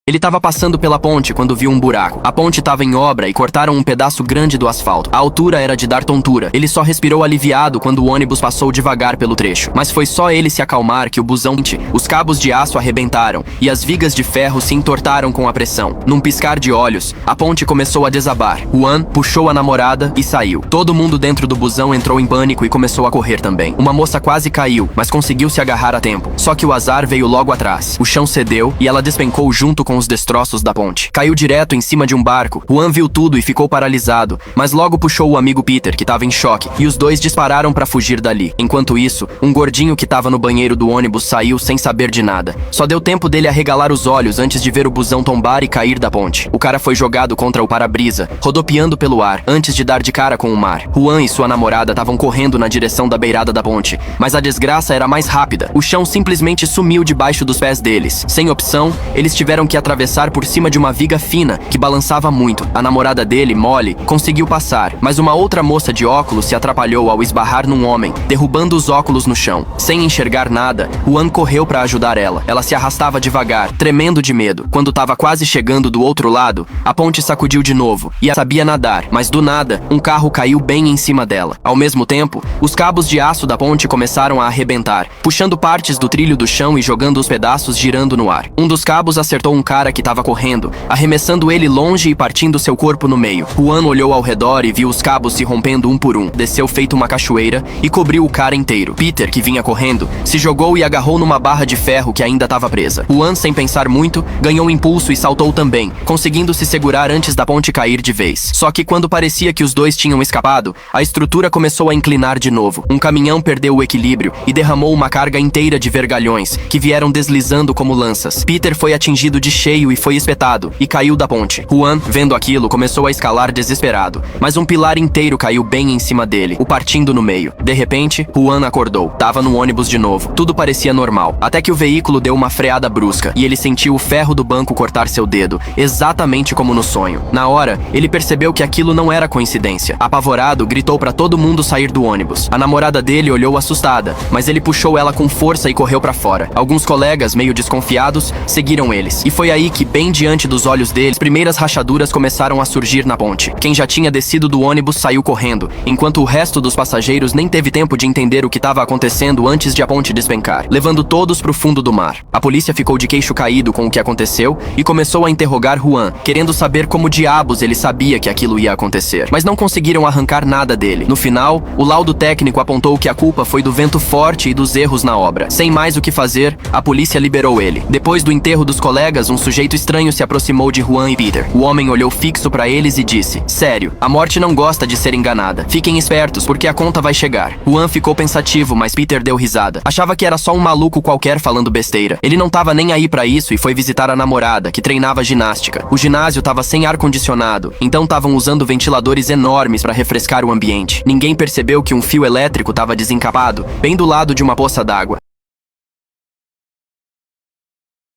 Ele estava passando pela ponte quando viu um buraco. A ponte estava em obra e cortaram um pedaço grande do asfalto. A altura era de dar tontura. Ele só respirou aliviado quando o ônibus passou devagar pelo trecho. Mas foi só ele se acalmar que o busão... Os cabos de aço arrebentaram e as vigas de ferro se entortaram com a pressão. Num piscar de olhos, a ponte começou a desabar. Juan puxou a namorada e saiu. Todo mundo dentro do busão entrou em pânico e começou a correr também. Uma moça quase caiu, mas conseguiu se agarrar a tempo. Só que o azar veio logo atrás. O chão cedeu e ela despencou junto com os destroços da ponte. Caiu direto em cima de um barco. Juan viu tudo e ficou paralisado, mas logo puxou o amigo Peter, que estava em choque, e os dois dispararam para fugir dali. Enquanto isso, um gordinho que estava no banheiro do ônibus saiu sem saber de nada. Só deu tempo dele arregalar os olhos antes de ver o busão tombar e cair da ponte. O cara foi jogado contra o para-brisa, rodopiando pelo ar, antes de dar de cara com o mar. Juan e sua namorada estavam correndo na direção da beirada da ponte, mas a desgraça era mais rápida. O chão simplesmente sumiu debaixo dos pés deles. Sem opção, eles tiveram que atravessar por cima de uma viga fina que balançava muito. A namorada dele, Molly, conseguiu passar, mas uma outra moça de óculos se atrapalhou ao esbarrar num homem, derrubando os óculos no chão. Sem enxergar nada, Juan correu para ajudar ela. Ela se arrastava devagar, tremendo de medo. Quando estava quase chegando do outro lado, a ponte sacudiu de novo e ela sabia nadar, mas do nada, um carro caiu bem em cima dela. Ao mesmo tempo, os cabos de aço da ponte começaram a arrebentar, puxando partes do trilho do chão e jogando os pedaços girando no ar. Um dos cabos acertou um cara que estava correndo, arremessando ele longe e partindo seu corpo no meio. Juan olhou ao redor e viu os cabos se rompendo um por um. Desceu feito uma cachoeira e cobriu o cara inteiro. Peter, que vinha correndo, se jogou e agarrou numa barra de ferro que ainda estava presa. Juan, sem pensar muito, ganhou impulso e saltou também, conseguindo se segurar antes da ponte cair de vez. Só que quando parecia que os dois tinham escapado, a estrutura começou a inclinar de novo. Um caminhão perdeu o equilíbrio e derramou uma carga inteira de vergalhões, que vieram deslizando como lanças. Peter foi atingido de cheio e foi espetado, e caiu da ponte. Juan, vendo aquilo, começou a escalar desesperado, mas um pilar inteiro caiu bem em cima dele, o partindo no meio. De repente, Juan acordou. Tava no ônibus de novo. Tudo parecia normal, até que o veículo deu uma freada brusca, e ele sentiu o ferro do banco cortar seu dedo, exatamente como no sonho. Na hora, ele percebeu que aquilo não era coincidência. Apavorado, gritou para todo mundo sair do ônibus. A namorada dele olhou assustada, mas ele puxou ela com força e correu para fora. Alguns colegas, meio desconfiados, seguiram eles, e foi aí que, bem diante dos olhos deles, primeiras rachaduras começaram a surgir na ponte. Quem já tinha descido do ônibus saiu correndo, enquanto o resto dos passageiros nem teve tempo de entender o que estava acontecendo antes de a ponte despencar, levando todos pro fundo do mar. A polícia ficou de queixo caído com o que aconteceu e começou a interrogar Juan, querendo saber como diabos ele sabia que aquilo ia acontecer, mas não conseguiram arrancar nada dele. No final, o laudo técnico apontou que a culpa foi do vento forte e dos erros na obra. Sem mais o que fazer, a polícia liberou ele. Depois do enterro dos colegas, um sujeito estranho se aproximou de Juan e Peter. O homem olhou fixo para eles e disse: "Sério, a morte não gosta de ser enganada. Fiquem espertos, porque a conta vai chegar." Juan ficou pensativo, mas Peter deu risada. Achava que era só um maluco qualquer falando besteira. Ele não tava nem aí pra isso e foi visitar a namorada, que treinava ginástica. O ginásio tava sem ar-condicionado, então estavam usando ventiladores enormes para refrescar o ambiente. Ninguém percebeu que um fio elétrico tava desencapado, bem do lado de uma poça d'água.